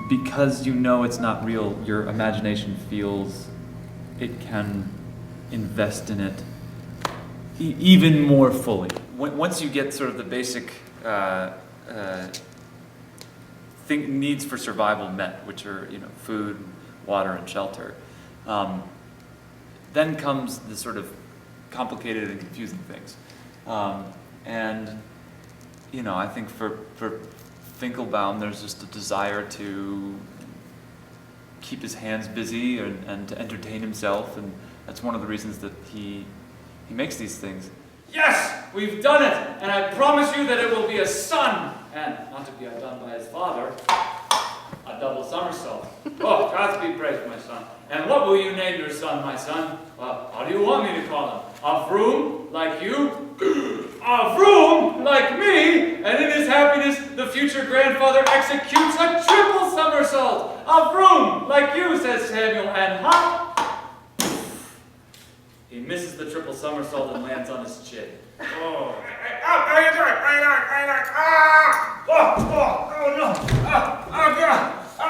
because you know it's not real, your imagination feels it can invest in it even more fully. Once you get sort of the basic needs for survival met, which are food, water, and shelter, then comes the sort of complicated and confusing things. And I think for Finkelbaum, there's just a desire to keep his hands busy and to entertain himself, and that's one of the reasons that he makes these things. Yes, we've done it, and I promise you that it will be a son, and not to be outdone by his father, a double somersault. Oh, God be praised, my son. And what will you name your son, my son? Well, how do you want me to call him? A vroom like you? A vroom like me? And in his happiness, the future grandfather executes a triple somersault. A vroom like you, says Samuel, and hop. He misses the triple somersault and lands on his chin. Oh. How you doing? How you doing? How you doing? Ah! Oh no! Oh God! Oh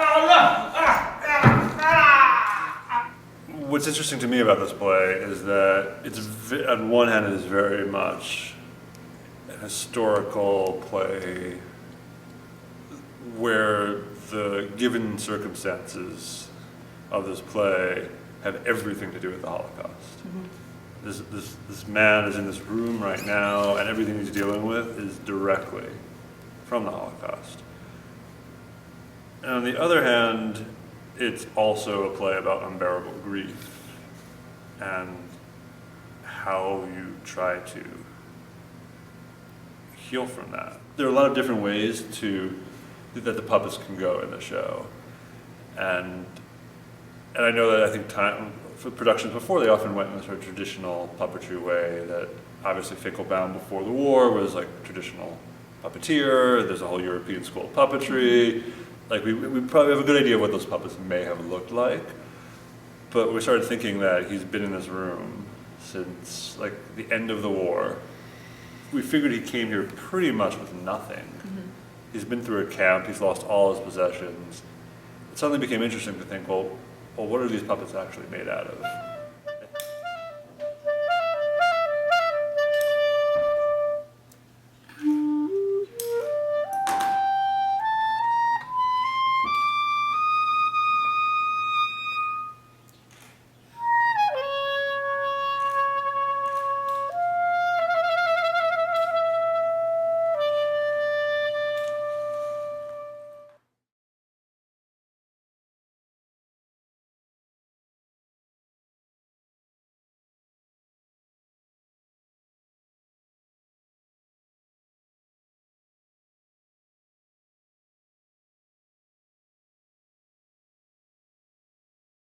no! What's interesting to me about this play is that it's, on one hand, it is very much an historical play where the given circumstances of this play have everything to do with the Holocaust. Mm-hmm. This man is in this room right now, and everything he's dealing with is directly from the Holocaust. And on the other hand, it's also a play about unbearable grief and how you try to heal from that. There are a lot of different ways that the puppets can go in the show. And I know that I think for productions before, they often went in a sort of traditional puppetry way that obviously Finkelbaum before the war was like traditional puppeteer. There's a whole European school of puppetry. Like we probably have a good idea of what those puppets may have looked like. But we started thinking that he's been in this room since like the end of the war. We figured he came here pretty much with nothing. Mm-hmm. He's been through a camp, he's lost all his possessions. It suddenly became interesting to think, well, what are these puppets actually made out of?